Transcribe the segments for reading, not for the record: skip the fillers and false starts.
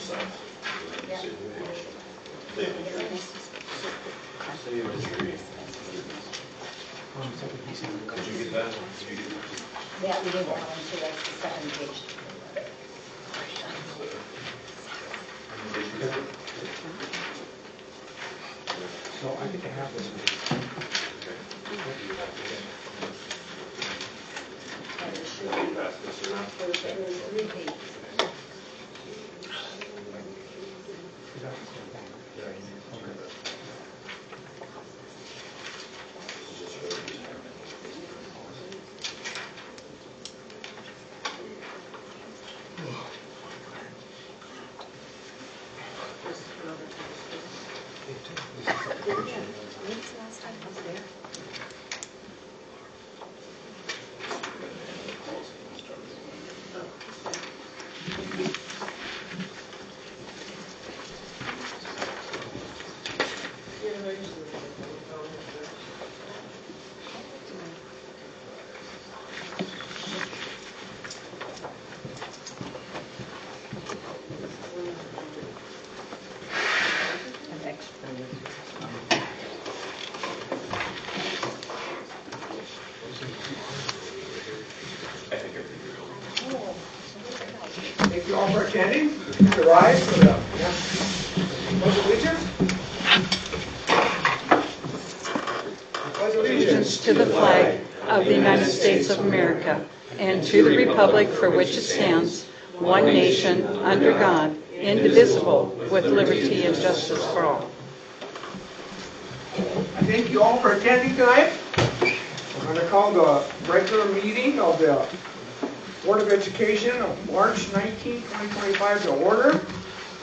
Did you get that? Yeah, we did that one too, that's the second page. So I think I have this one. And it should be, it was 3 pages. When's the last time I was there? An extra. Thank you all for attending. To rise for the Pledge of Allegiance. Pledge of Allegiance to the flag of the United States of America and to the republic for which it stands, one nation, under God, indivisible, with liberty and justice for all. I thank you all for attending tonight. We're going to call the regular meeting of the Board of Education of March 19, 2025 to order.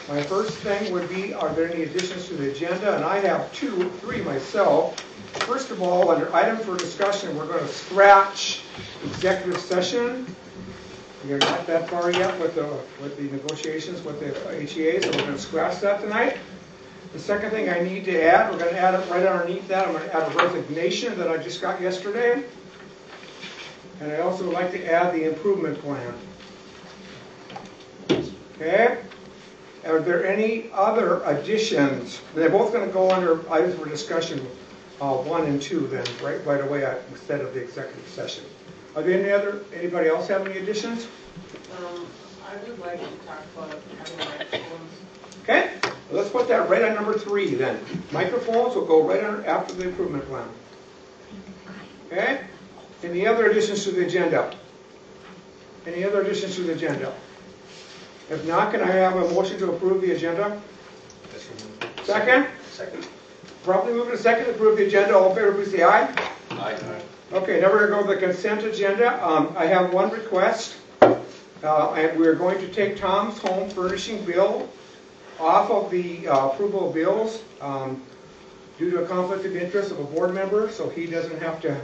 My first thing would be, are there any additions to the agenda? And I have 3 myself. First of all, under item for discussion, we're going to scratch executive session. We're not that far yet with the negotiations with the HEA, so we're going to scratch that tonight. The second thing I need to add, we're going to add it right underneath that. I'm going to add a resignation that I just got yesterday. And I also would like to add the improvement plan. Okay? Are there any other additions? They're both going to go under items for discussion 1 and 2 then, right away instead of the executive session. Are there anybody else have any additions? I would like to talk about having microphones. Okay? Well, let's put that right on number 3 then. Microphones will go right after the improvement plan. Okay? Any other additions to the agenda? Any other additions to the agenda? If not, can I have a motion to approve the agenda? Second? Second. Probably move to second to approve the agenda. All in favor, please say aye. Aye. Okay, now we're going to go to the consent agenda. I have one request. We're going to take Tom's home furnishing bill off of the approval of bills due to a conflict of interest of a board member, so he doesn't have to.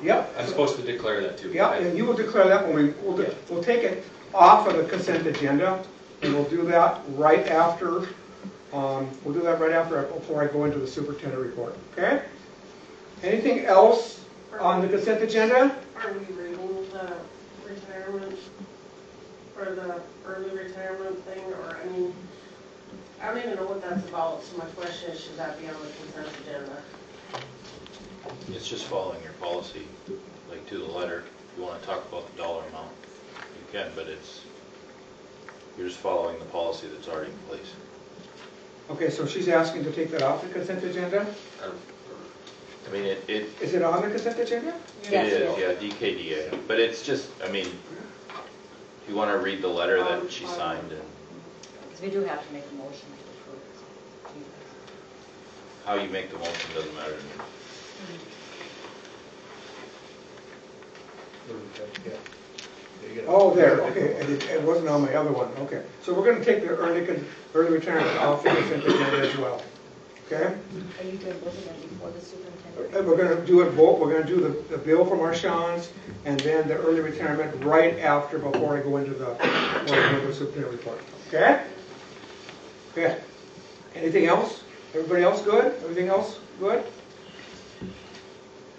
Yep. I'm supposed to declare that too. Yeah, and you will declare that when we'll take it off of the consent agenda, and we'll do that right after. Before I go into the superintendent report. Okay. Anything else on the consent agenda? Are we reading the retirement or the early retirement thing? Or I don't even know what that's about. So my question is, should that be on the consent agenda? It's just following your policy, like to the letter. If you want to talk about the dollar amount, you can, but you're just following the policy that's already in place. Okay, so she's asking to take that off the consent agenda? I mean, Is it on the consent agenda? It is, yeah, DKDA. But it's just, if you want to read the letter that she signed, and Because we do have to make a motion to approve it. how you make the motion doesn't matter to me. Oh, there, okay, it wasn't on my other one, okay. So we're going to take the early retirement off the consent agenda as well, okay? Are you doing both of them before the superintendent? And we're going to do it both. We're going to do the bill for Marchand's and then the early retirement right after, before I go into the superintendent report, okay? Okay. Anything else? Everybody else good? Everything else good?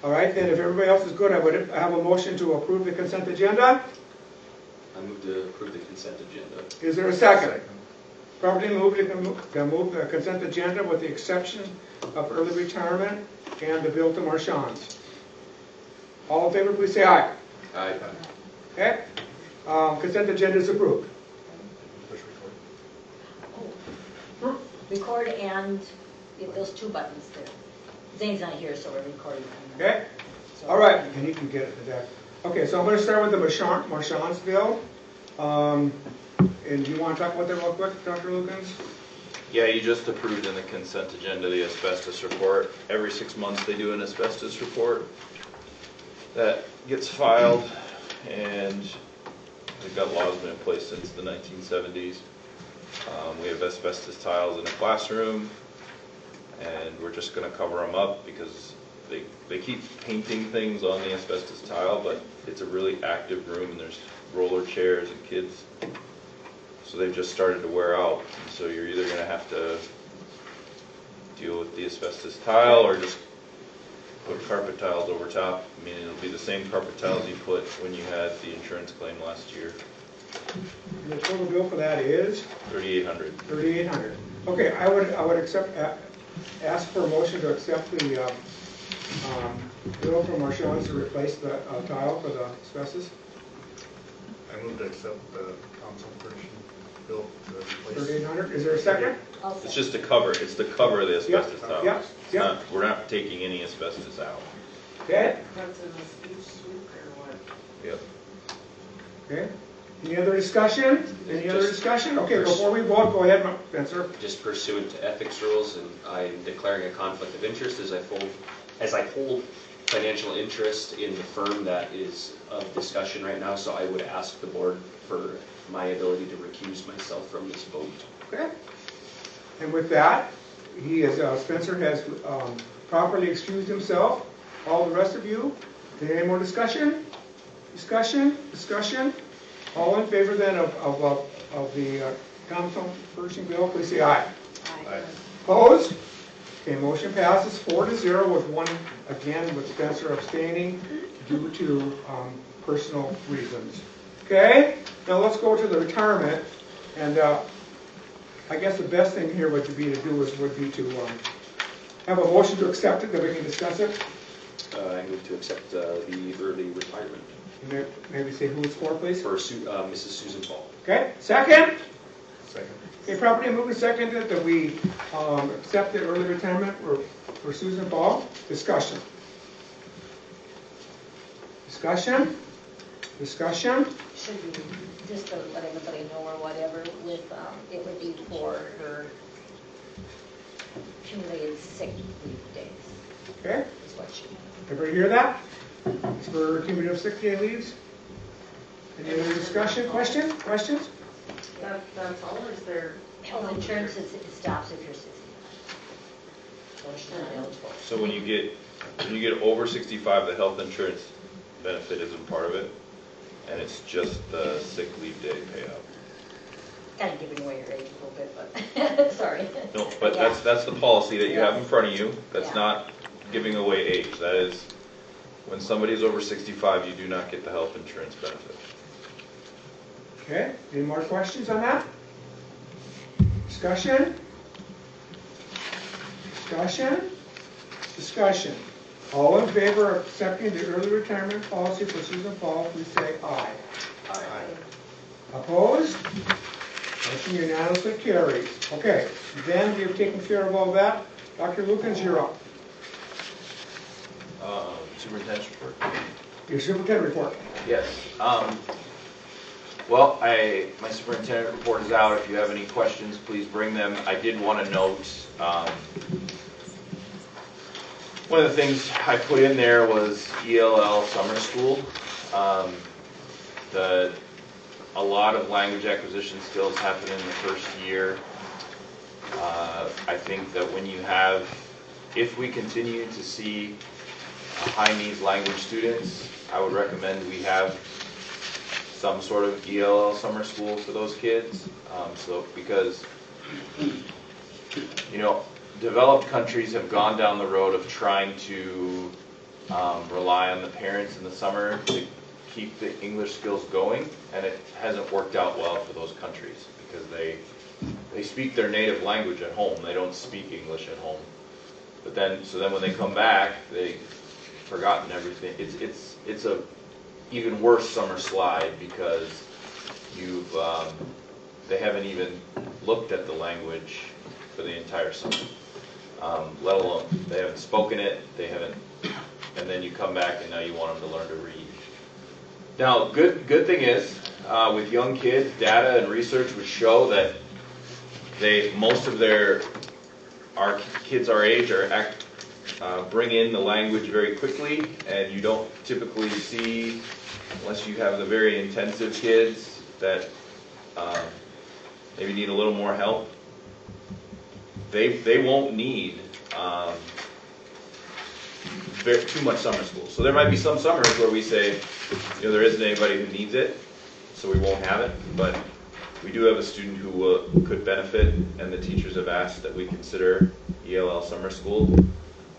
All right, then if everybody else is good, I would have a motion to approve the consent agenda. I move to approve the consent agenda. Is there a second? Properly moved to move the consent agenda with the exception of early retirement and the bill to Marchand's. All in favor, please say aye. Aye. Okay? Consent agenda is approved. Record and those two buttons there. Zane's not here, so we're recording. Okay? So- All right, and you can get it to that. Okay, so I'm going to start with the Marchand's bill. And do you want to talk about that real quick, Dr. Lukens? Yeah, you just approved in the consent agenda the asbestos report. Every 6 months they do an asbestos report that gets filed, and we've got laws been in place since the 1970s. We have asbestos tiles in the classroom, and we're just going to cover them up because they keep painting things on the asbestos tile, but it's a really active room, and there's roller chairs and kids. So they've just started to wear out. And so you're either going to have to deal with the asbestos tile or just put carpet tiles over top. I mean, it'll be the same carpet tiles you put when you had the insurance claim last year. And the total bill for that is $3,800. $3,800. Okay, I would ask for a motion to accept the bill from Marchand's to replace the tile for the asbestos. I move to accept the council furnishing bill to replace. $3,800. Is there a second? I'll It's second. just to cover, it's to cover the asbestos Yep, tile. yep, It's yep. not- We're not taking any asbestos out. Okay. That's in the speech suite or what? Yep. Okay. Any other discussion? Any other Just- discussion? Okay, before we vote, go ahead, Spencer. Just pursuant to ethics rules, and I'm declaring a conflict of interest as I hold financial interest in the firm that is of discussion right now, so I would ask the board for my ability to recuse myself from this vote. Okay. And with that, Spencer has properly excused himself. All the rest of you, any more discussion? Discussion? All in favor then of the council furnishing bill, please say aye. Aye. Opposed? Okay, motion passes 4-0 with one, again, with Spencer abstaining due to personal reasons. Okay, now let's go to the retirement, and I guess the best thing here would be to have a motion to accept it, that we can discuss it. I move to accept the early retirement Maybe say who it's for, please. for Mrs. Susan Paul. Okay, second? Second. Okay, properly moved and seconded that we accept the early retirement for Susan Ball. Discussion. Should be, just to let everybody know or whatever, with, it would be for her accumulated sick leave days, Okay, is what she, everybody hear that? It's for cumulative sick day leaves. Any other discussion, questions? That's all, is there? health insurance, it stops if you're 65. So she's not eligible. So when you get over 65, the health insurance benefit isn't part of it, and it's just the sick leave day payout. Kind of giving away your age a little bit, but, sorry. No, but Yeah. that's the policy that you have in front of you. That's Yeah. not giving away age. That is, when somebody's over 65, you do not get the health insurance benefit. Okay, any more questions on that? Discussion? All in favor of accepting the early retirement policy for Susan Paul, please say aye. Aye. Opposed? Motion unanimously carries. Okay, then we have taken care of all that. Dr. Lukens, you're up. Superintendent's report. Your superintendent report. Yes. Well, my superintendent report is out. If you have any questions, please bring them. I did want to note, one of the things I put in there was ELL summer school. A lot of language acquisition skills happen in the first year. I think that if we continue to see high needs language students, I would recommend we have some sort of ELL summer school for those kids. Because developed countries have gone down the road of trying to rely on the parents in the summer to keep the English skills going, and it hasn't worked out well for those countries because they speak their native language at home. They don't speak English at home. But then, so then when they come back, they've forgotten everything. It's a even worse summer slide because they haven't even looked at the language for the entire summer. Let alone, they haven't spoken it, and then you come back and now you want them to learn to read. Now, good thing is, with young kids, data and research would show that most of our kids our age bring in the language very quickly, and you don't typically see, unless you have the very intensive kids that maybe need a little more help, they won't need too much summer school. So there might be some summers where we say, there isn't anybody who needs it, so we won't have it, but we do have a student who could benefit, and the teachers have asked that we consider ELL summer school.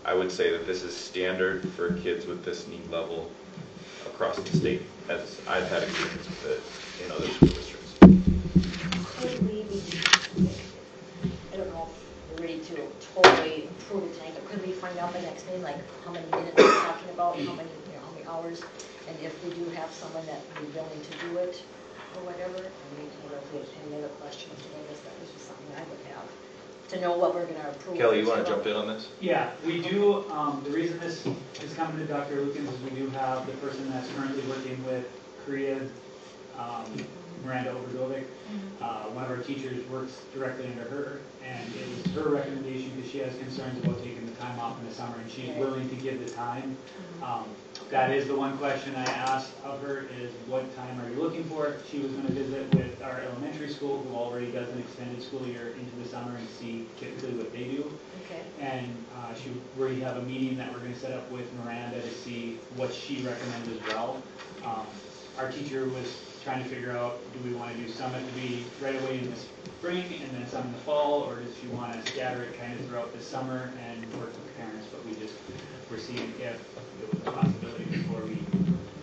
I would say that this is standard for kids with this need level across the state, as I've had experience with it in other school districts. Could we be, I don't know if we're ready to totally approve it tonight, but could we find out the next meeting, like how many minutes we're talking about, how many hours, and if we do have someone that would be willing to do it, or whatever? I mean, if we have any other questions, I guess that was just something I would have, to know what we're gonna approve. Kelly, you want to jump in on this? Yeah, we do, the reason this is coming to Dr. Lukens is we do have the person that's currently working with Korea, Miranda Oberdovic. One of our teachers works directly under her, and it was her recommendation because she has concerns about taking the time off in the summer, and she's willing to give the time. That is the one question I asked of her is, what time are you looking for? She was going to visit with our elementary school, who already does an extended school year into the summer, and see typically what they do. Okay. And we have a meeting that we're going to set up with Miranda to see what she recommends as well. Our teacher was trying to figure out, do we want to do some at the right away in the spring and then some in the fall, or does she want to scatter it kind of throughout the summer and work with parents? But we're seeing if it was a possibility before we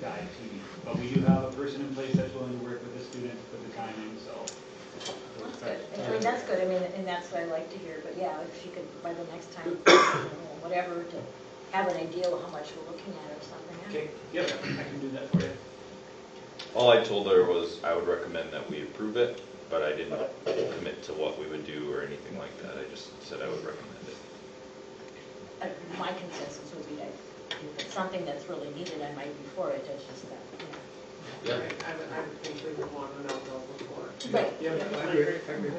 dive too deep. But we do have a person in place that's willing to work with the student to put the time in, so. That's good. I mean, that's good. I mean, and that's what I like to hear. But yeah, if she could, by the next time, whatever, to have an idea of how much we're looking at or something. Okay, yep, I can do that for you. All I told her was I would recommend that we approve it, but I didn't commit to what we would do or anything like that. I just said I would recommend it. My consensus would be that if it's something that's really needed, I might be for it. It's just that, Yeah. I would think we would want to know those before. Right. Yeah, I agree.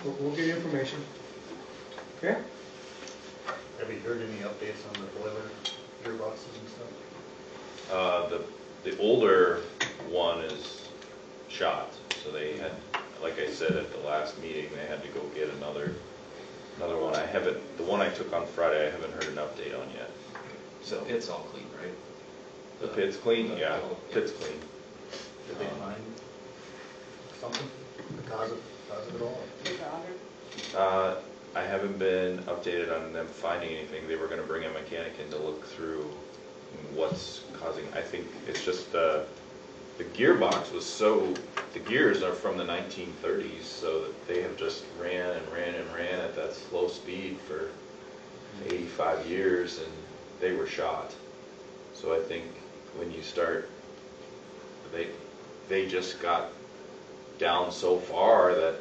We'll get information. Okay? Have you heard any updates on the boiler gearboxes and stuff? The older one is shot, so they had, like I said at the last meeting, they had to go get another one. The one I took on Friday, I haven't heard an update on yet. So it's all clean, right? The pit's clean? Yeah, pit's clean. Did they find something, the cause of it all? I haven't been updated on them finding anything. They were going to bring a mechanic in to look through what's causing. I think it's just the gearbox was the gears are from the 1930s, so that they have just ran at that slow speed for 85 years, and they were shot. So I think when you start, they just got down so far that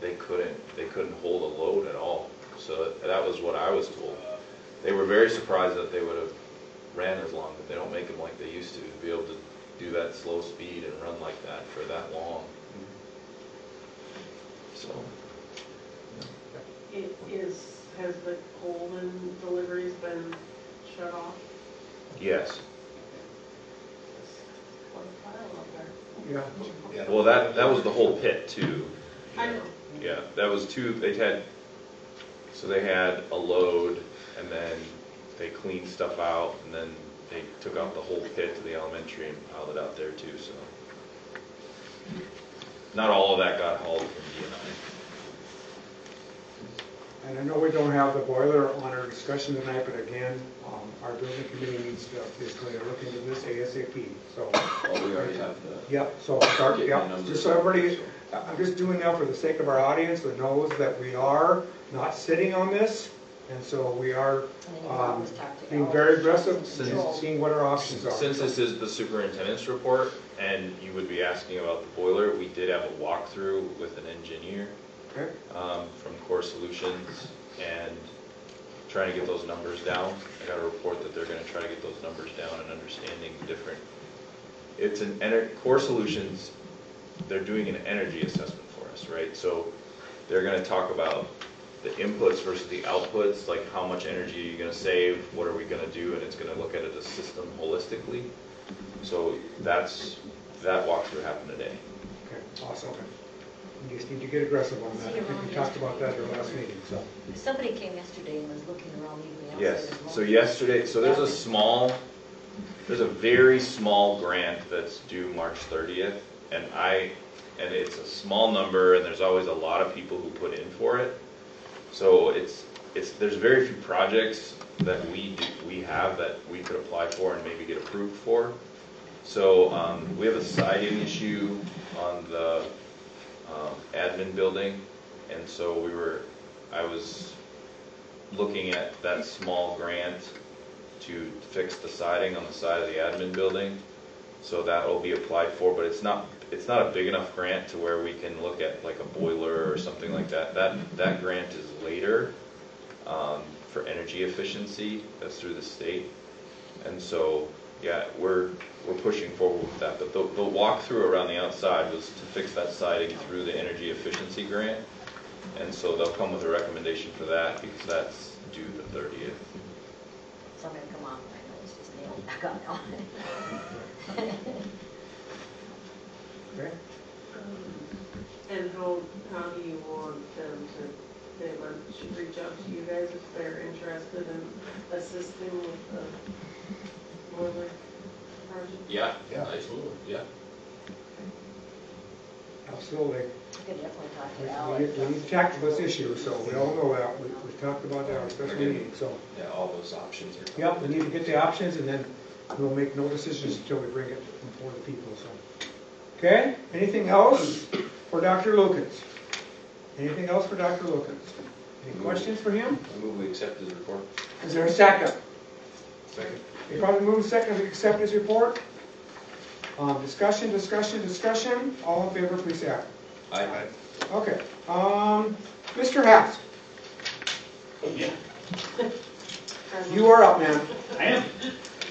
they couldn't hold a load at all. So that was what I was told. They were very surprised that they would have ran as long, but they don't make them like they used to be able to do that slow speed and run like that for that long. So. Has the Coleman deliveries been shut off? Yes. What a pile up there. Yeah. Well, that was the whole pit too. I know. Yeah, that was two. They had a load, and then they cleaned stuff out, and then they took out the whole pit to the elementary and piled it out there too. So not all of that got hauled from DNI. And I know we don't have the boiler on our discussion tonight, but again, our building committee needs to basically look into this ASAP, so. Well, we already have the. Yep, so start, Getting yep, the numbers just so everybody, so. I'm just doing that for the sake of our audience that knows that we are not sitting on this. And so we are And then you can always talk to being Alex. very aggressive, Control. seeing what our options are. Since this is the superintendent's report, and you would be asking about the boiler, we did have a walkthrough with an engineer Okay. from Core Solutions, and trying to get those numbers down. I got a report that they're gonna try to get those numbers down and understanding different. It's Core Solutions, they're doing an energy assessment for us, right? So they're gonna talk about the inputs versus the outputs, like how much energy are you gonna save, what are we gonna do, and it's gonna look at it as a system holistically. So that walkthrough happened today. Okay, awesome. You just need to get aggressive on that. I think we talked about that at our last meeting, so. Somebody came yesterday and was looking around leaving outside Yes, as well. so yesterday, so there's a very small grant that's due March 30th, and it's a small number, and there's always a lot of people who put in for it. So there's very few projects that we have that we could apply for and maybe get approved for. So we have a siding issue on the admin building, and so I was looking at that small grant to fix the siding on the side of the admin building. So that will be applied for, but it's not a big enough grant to where we can look at like a boiler or something like that. That grant is later for energy efficiency. That's through the state, and so yeah, we're pushing forward with that. But the walkthrough around the outside was to fix that siding through the energy efficiency grant, and so they'll come with a recommendation for that because that's due the 30th. So I'm gonna come off, I know it's just nailed back on now. Okay. And how do you want them to, they should reach out to you guys if they're interested in assisting with the boiler project? Yeah, Yeah. absolutely, yeah. Absolutely. You could definitely talk to We Alex. need to tackle this issue, so we all know that. We've talked about that, especially meeting, so. Yeah, all those options are. Yep, we need to get the options, and then we'll make no decisions until we bring it before the people, so. Okay, anything else for Dr. Lukens? Anything else for Dr. Lukens? Any questions for him? I move we accept his report. Is there a second? Second. You probably move second to accept his report. Discussion. All in favor, please say aye. Aye. Okay, Mr. Haas, Yeah, you are up, man. I am.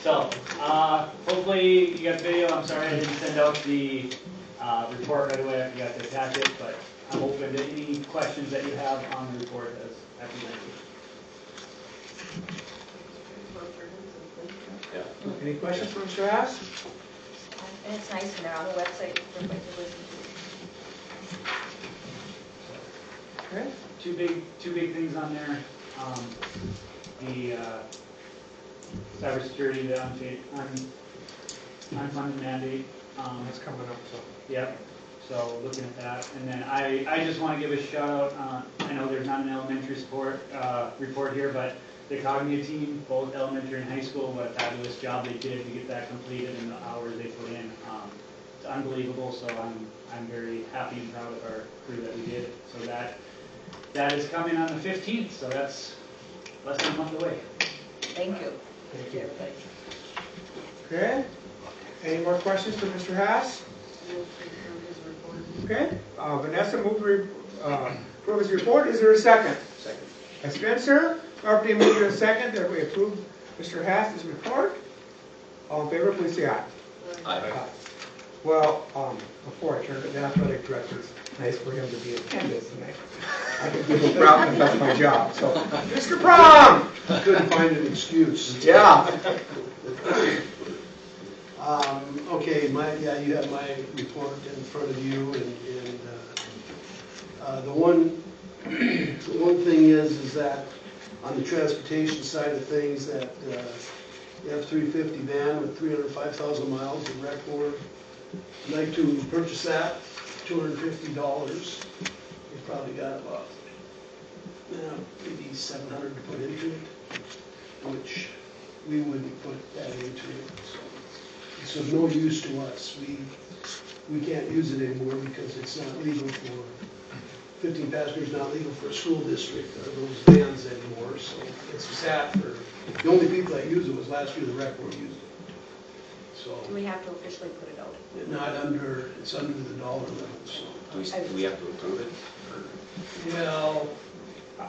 So, hopefully you got the video. I'm sorry I didn't send out the report right away. I forgot to attach it, but I'm open to any questions that you have on the report as presented. Yeah. Any questions for Mr. Haas? And it's nice, and they're on the website for everybody to listen to. Okay. Two big things on there. The cybersecurity, the unfunded mandate. That's coming up, so. Yep. So looking at that, and then I just want to give a shout out. I know there's not an elementary report here, but the Cognia team, both elementary and high school, what a fabulous job they did to get that completed and the hours they put in. It's unbelievable. So I'm very happy and proud of our crew that we did. So that is coming on the 15th. So that's less than a month away. Thank you. Thank you. Everybody. Okay. Any more questions for Mr. Haas? Okay. Vanessa moved to approve his report. Is there a second? Second. Spencer, properly moved to a second that we approve Mr. Haas's report. All in favor, please say aye. Aye. Well, before I turn it to the athletic director, it's nice for him to be attended tonight. I can give him proud, that's my job. So, Mr. Prom! Couldn't find an excuse. Yeah. Okay, you have my report in front of you, and the one thing is that on the transportation side of things, that the F-350 van with 305,000 miles of rec board, I'd like to purchase that, $250. We've probably got about maybe $700 to put into it, which we wouldn't put that into it. So it's of no use to us. we can't use it anymore because it's not legal for, 15 passengers not legal for a school district, or those vans anymore, so it's sat for, the only people that used it was last year, the rec board used it. So, Do we have to officially put it out? it's under the dollar limit, so. Do we have to approve it? Well,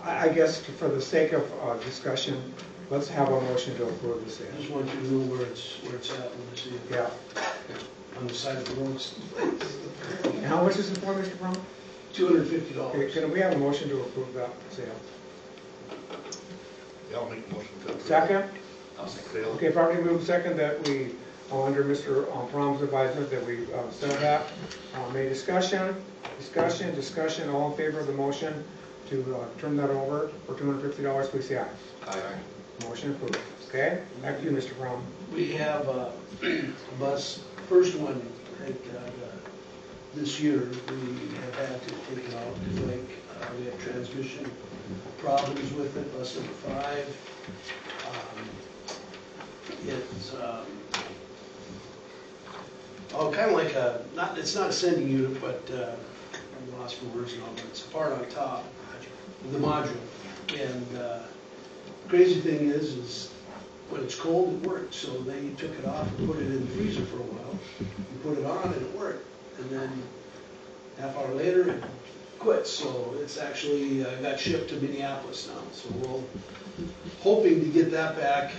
I guess for the sake of discussion, let's have a motion to approve this. I just want you to know where it's at when you see it. Yeah. On the side of the roads. And how much is it for, Mr. Brown? $250. Okay, can we have a motion to approve that sale? Yeah, I'll make a motion to approve. Second? I'll second. Sale. Okay, probably move second that we, under Mr. Brom's advisement, that we sell that. May discussion, all in favor of the motion to turn that over for $250, please say aye. Aye. Motion approved. Okay, back to you, Mr. Brom. We have a bus, first one, I think, this year, we have had to take it out to Lake. We have transmission problems with it, bus number 5. It's kind of like it's not a sending unit, but I'm lost for words now, but it's a part on top, the module. And crazy thing is when it's cold, it works. So they took it off and put it in the freezer for a while. We put it on and it worked. And then half hour later, it quit. So it's actually got shipped to Minneapolis now. So we're hoping to get that back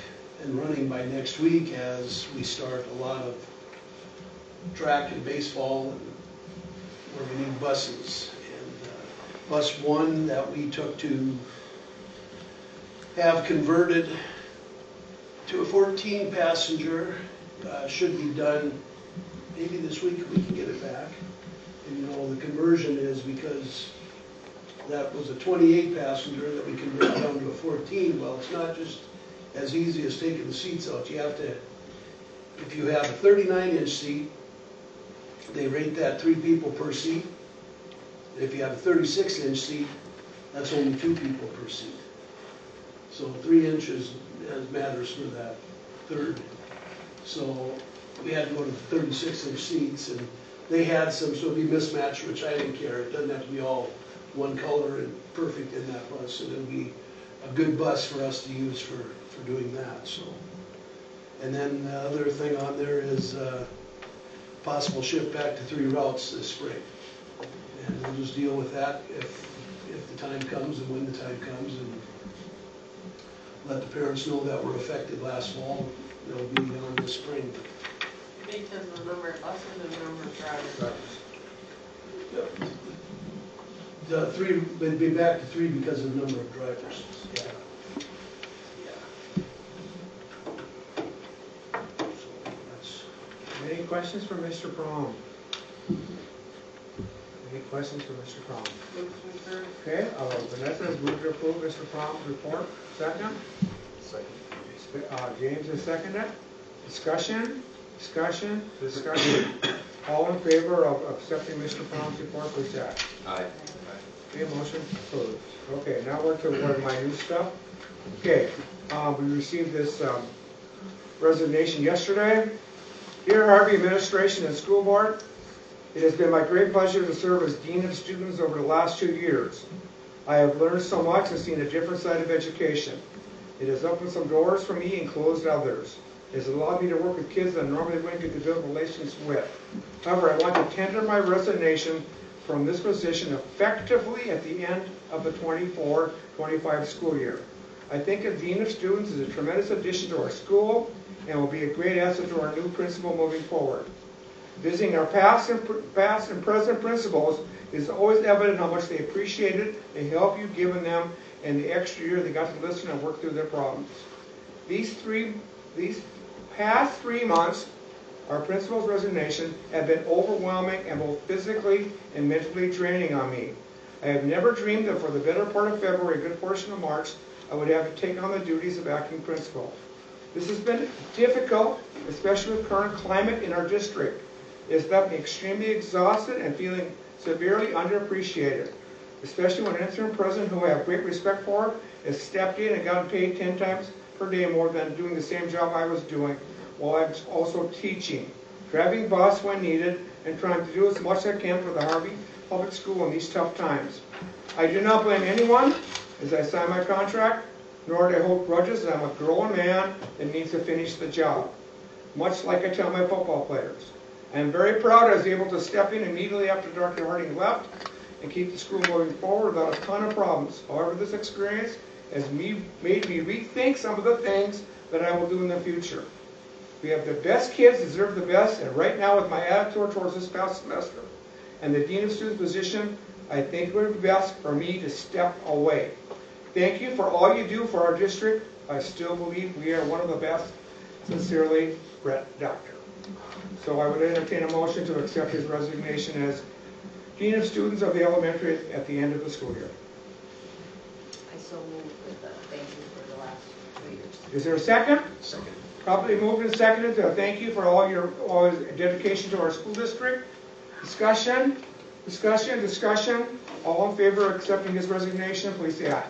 and running by next week as we start a lot of track and baseball and where we need buses. And bus 1 that we took to have converted to a 14 passenger should be done maybe this week if we can get it back. And you know, the conversion is because that was a 28 passenger that we converted down to a 14. Well, it's not just as easy as taking the seats out. You have to, if you have a 39-inch seat, they rate that 3 people per seat. If you have a 36-inch seat, that's only 2 people per seat. So 3 inches matters for that third. So we had to go to the 36-inch seats, and they had some, so it'd be mismatched, which I didn't care. It doesn't have to be all one color and perfect in that bus, and it'll be a good bus for us to use for doing that. So, and then the other thing on there is possible shift back to 3 routes this spring, and we'll just deal with that if the time comes and when the time comes, and let the parents know that we're affected last fall. They'll be on this spring. Because of the number of buses and the number of drivers. The 3, they'd be back to 3 because of the number of drivers. Yeah. So that's. Any questions for Mr. Brom? Any questions for Mr. Brom? Okay, Vanessa has moved to approve Mr. Brom's report. Second? Second. James has seconded. Discussion? All in favor of accepting Mr. Brom's report, please say aye. Aye. Okay, motion approved. Okay, now we're to one of my new stuff. Okay, we received this resignation yesterday. Dear Harvey Administration and School Board, it has been my great pleasure to serve as Dean of Students over the last 2 years. I have learned so much and seen a different side of education. It has opened some doors for me and closed others. It has allowed me to work with kids that I normally wouldn't get to build relations with. However, I want to tender my resignation from this position effectively at the end of the 24-25 school year. I think a Dean of Students is a tremendous addition to our school and will be a great asset to our new principal moving forward. Visiting our past and present principals is always evident how much they appreciated the help you've given them and the extra year they got to listen and work through their problems. These past 3 months, our principal's resignation have been overwhelming and both physically and mentally draining on me. I have never dreamed that for the better part of February, a good portion of March, I would have to take on the duties of acting principal. This has been difficult, especially with current climate in our district. It has left me extremely exhausted and feeling severely underappreciated, especially when an interim president who I have great respect for has stepped in and gotten paid 10 times per day more than doing the same job I was doing while I was also teaching, driving bus when needed, and trying to do as much as I can for the Harvey Public School in these tough times. I do not blame anyone as I sign my contract, nor do I hold grudges, as I'm a grown man that needs to finish the job. Much like I tell my football players. I am very proud I was able to step in immediately after Dr. Harding left and keep the school moving forward without a ton of problems. However, this experience has made me rethink some of the things that I will do in the future. We have the best kids, deserve the best, and right now with my attitude towards this past semester and the Dean of Students position, I think it would be best for me to step away. Thank you for all you do for our district. I still believe we are one of the best. Sincerely, Brett Doctor. So I would entertain a motion to accept his resignation as Dean of Students of the elementary at the end of the school year. I so moved with the thank you for the last 3 years. Is there a second? Second. Properly moved and seconded to thank you for all your dedication to our school district. Discussion, discussion, discussion. All in favor of accepting his resignation, please say aye.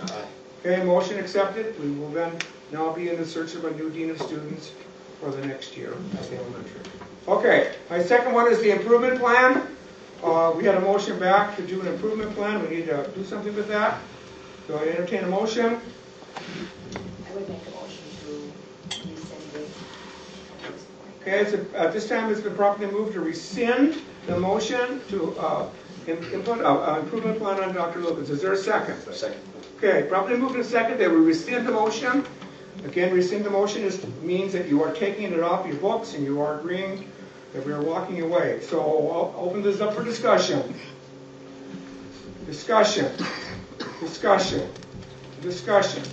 Aye. Okay, motion accepted. We will then now be in the search of a new Dean of Students for the next year at the elementary. Okay, my second one is the improvement plan. We had a motion back to do an improvement plan. We need to do something with that. So I entertain a motion. I would make a motion to rescind it at this point. Okay, so at this time it's been properly moved to rescind the motion to input an improvement plan on Dr. Lucas. Is there a second? Second. Okay, properly moved and second that we rescind the motion. Again, rescind the motion means that you are taking it off your books and you are agreeing that we are walking away. So I'll open this up for discussion. Discussion. Discussion. Discussion.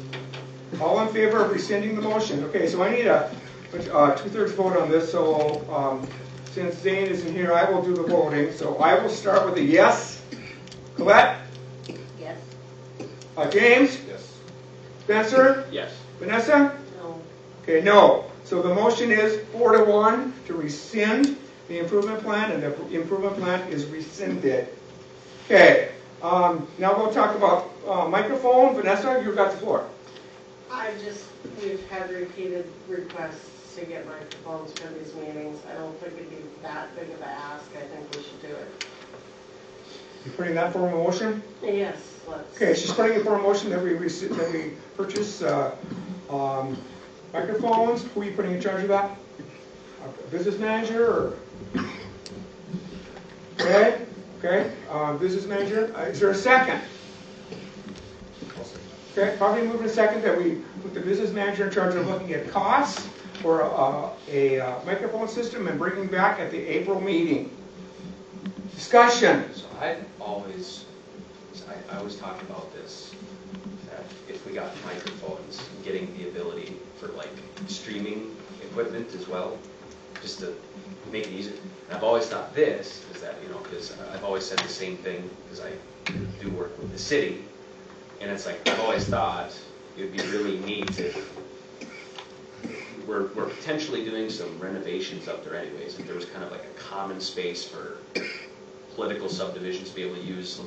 All in favor of rescinding the motion? Okay, so I need a 2/3 vote on this. So since Zane isn't here, I will do the voting. So I will start with a yes. Colette? Yes? James? Yes. Spencer? Yes. Vanessa? No. Okay, no. So the motion is 4-1 to rescind the improvement plan, and the improvement plan is rescinded. Okay, now we'll talk about microphone. Vanessa, you've got the floor. We've had repeated requests to get microphones for these meetings. I don't think it'd be that big of an ask. I think we should do it. You're putting that form of motion? Yes, let's. Okay, she's putting a form of motion that we purchase microphones. Who are you putting in charge of that? A business manager or? Okay, okay, business manager. Is there a second? Okay, probably moving a second that we put the business manager in charge of looking at costs for a microphone system and bringing back at the April meeting. Discussion. So I always talk about this, that if we got microphones, getting the ability for like streaming equipment as well, just to make it easier. And I've always thought this is that, because I've always said the same thing, because I do work with the city, and it's like, I've always thought it would be really neat if we're potentially doing some renovations up there anyways, if there was kind of like a common space for political subdivisions to be able to use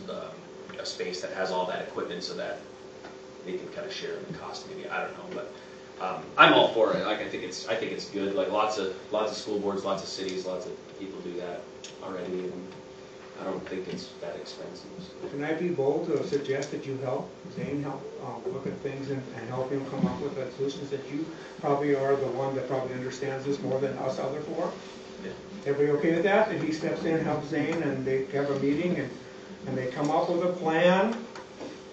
a space that has all that equipment so that they can kind of share in the cost. Maybe, I don't know, but I'm all for it. Like I think it's good. Like lots of school boards, lots of cities, lots of people do that already, and I don't think it's that expensive. So. Can I be bold to suggest that you help Zane help look at things and help him come up with the solutions that you probably are the one that probably understands this more than us other four? Yeah. Everybody okay with that? That he steps in, helps Zane, and they have a meeting and they come up with a plan,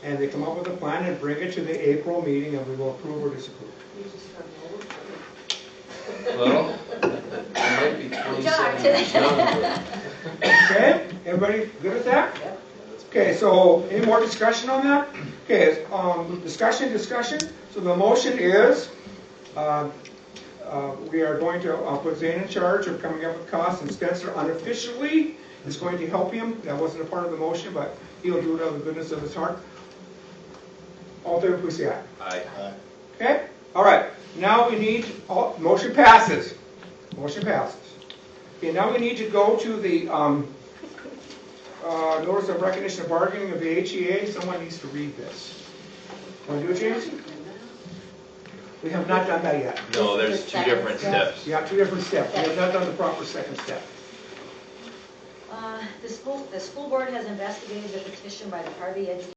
and they come up with a plan and bring it to the April meeting, and we will approve or disapprove. You just have Well, it might be 27. Okay, everybody good with that? Yep. Okay, so any more discussion on that? Okay, discussion. So the motion is, we are going to put Zane in charge of coming up with costs, and Spencer unofficially is going to help him. That wasn't a part of the motion, but he'll do it out of the goodness of his heart. All in favor, please say aye. Aye. Okay, all right. Now we need, motion passes. Motion passes. Okay, now we need to go to the notice of recognition of bargaining of the HEA. Someone needs to read this. Want to do it, James? We have not done that yet. No, there's two different steps. Yeah, 2 different steps. We have not done the proper second step. The school board has investigated the petition by the Harvey Education